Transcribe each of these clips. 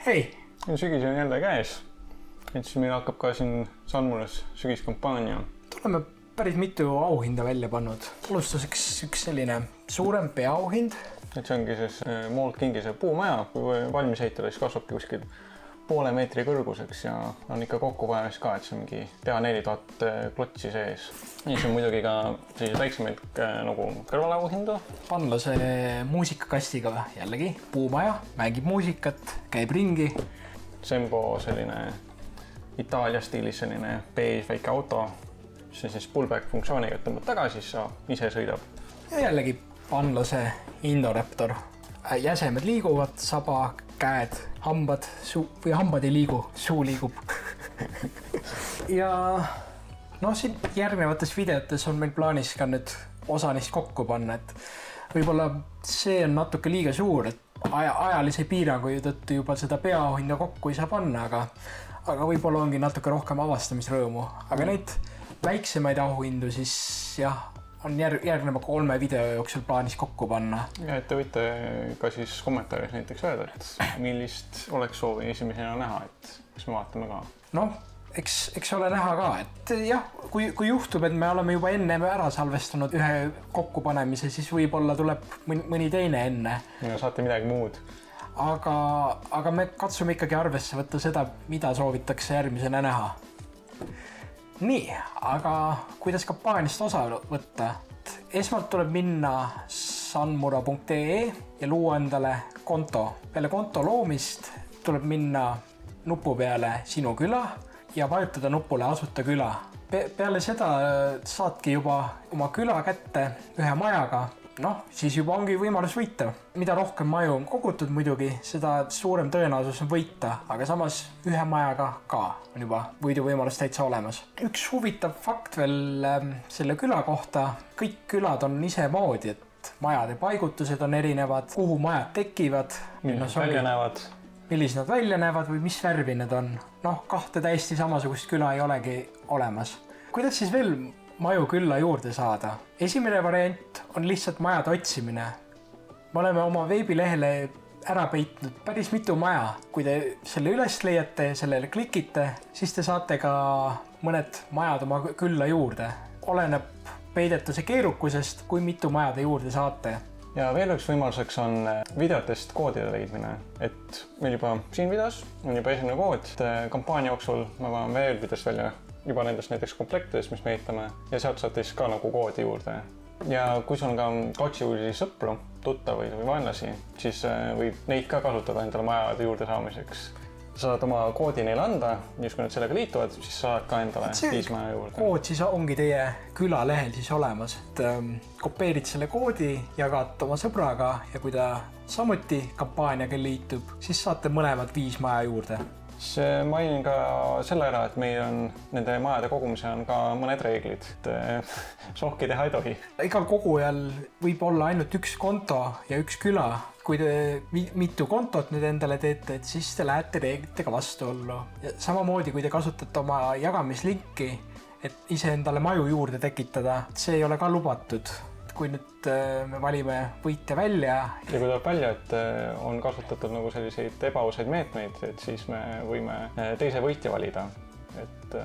Hei! Sügis on jälle käes. Et siis meil hakkab ka siin Salmuras sügiskampaania. Tuleme päris mitu auhinda välja pannud. Alustuseks üks selline suurem peaauhind. Et see ongi siis Malt Kingise puumaja. Kui valmis ehitada, siis kasvabki kuskil poole meetri kõrguseks ja on ikka kokku vajas ka, et see ongi pea 4000 klotsi sees. Ja siis on muidugi ka sellised väiksemaid nagu kõrvalauhindu. Panlase muusikakastiga jällegi puumaja, mängib muusikat, käib ringi. Sembo selline Itaalia stiilis selline beige väike auto, mis on siis pullback funktsiooniga, et tõmbad tagasi, siis ise sõidab. Ja jällegi Panlase Indoraptor. Jäsemed liiguvad, saba, käed, hambad, või hambad ei liigu, suu liigub. Ja siin järgnevates videotes on meil plaanis ka nüüd osa neist kokku panna, et võib-olla see on natuke liiga suur, et ajalise piirangu tõttu juba seda peaauhinda kokku ei saa panna, aga võib-olla ongi natuke rohkem avastamisrõõmu. Aga neid väiksemaid auhindu siis jah, on järgneva 3 video jooksul plaanis kokku panna. Ja et te võite ka siis kommentaaris näiteks öelda, et millist oleks soovi esimesena näha, et kas me vaatame ka. Eks ole näha ka, et jah, kui juhtub, et me oleme juba enne ära salvestanud ühe kokkupanemise, siis võib-olla tuleb mõni teine enne. Ja saate midagi muud. Aga me katsume ikkagi arvesse võtta seda, mida soovitakse järgmisena näha. Nii, aga kuidas kampaaniast osa võtta? Esmalt tuleb minna sanmura.ee ja luua endale konto. Peale konto loomist tuleb minna nupu peale Sinu küla ja vajutada nupule Asuta küla. Peale seda saadki juba oma küla kätte ühe majaga. Siis juba ongi võimalus võita. Mida rohkem maju on kogutud muidugi, seda suurem tõenäosus on võita, aga samas ühe majaga ka on juba võidu võimalus täitsa olemas. Üks huvitav fakt veel selle küla kohta. Kõik külad on ise moodi, et majade paigutused on erinevad, kuhu majad tekivad. Millised nad välja näevad või mis värvi need on. Kahte täiesti samasugust küla ei olegi olemas. Kuidas siis veel maju külla juurde saada? Esimene variant on lihtsalt majade otsimine. Me oleme oma veebilehele ära peitnud päris mitu maja. Kui te selle üles leiate ja sellele klikite, siis te saate ka mõned majad oma külla juurde. Oleneb peidetuse keerukusest, kui mitu majade juurde saate. Ja veel üks võimaluseks on videotest koodide leidmine. Et meil juba siin videos on juba esimene kood. Kampaania jooksul me vajan veel videos välja juba nendest näiteks komplektides, mis me ehitame ja sealt saate siis ka nagu koodi juurde. Ja kui sul on ka katsivusi sõpru, tuttavaid või vaenlasi, siis võib neid ka kasutada endale majade juurde saamiseks. Saad oma koodi neile anda, just kui nad sellega liituvad, siis saad ka endale 5 maja juurde. Kood siis ongi teie külalehel siis olemas. Kopeerid selle koodi, jagad oma sõbraga ja kui ta samuti kampaaniaga liitub, siis saate mõlemad 5 maja juurde. Mainin ka selle ära, et meil on nende majade kogumise on ka mõned reeglid. Sohki teha ei tohi. Igal kogujal võib olla ainult üks konto ja üks küla. Kui te mitu kontot nüüd endale teete, siis te lähete reeglitega vastuollu. Samamoodi, kui te kasutate oma jagamislinki, et ise endale maju juurde tekitada, see ei ole ka lubatud. Kui nüüd me valime võitja välja. Ja kui tuleb välja, et on kasutatud nagu selliseid ebaausaid meetmeid, et siis me võime teise võitja valida. Et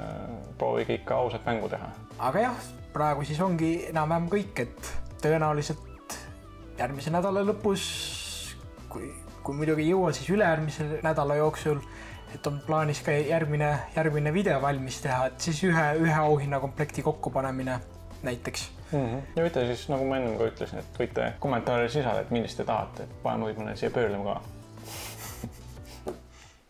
proovige ikka ausat mängu teha. Aga jah, praegu siis ongi enam-vähem kõik, et tõenäoliselt järgmise nädala lõpus, kui muidugi ei jõua, siis ülejärgmise nädala jooksul, et on plaanis ka järgmine video valmis teha, et siis ühe auhinna komplekti kokkupanemine näiteks. Ja võite siis, nagu ma ennem ka ütlesin, et võite kommentaarides lisada, et millist te tahate, et paneme võib-olla siia pöörlema ka.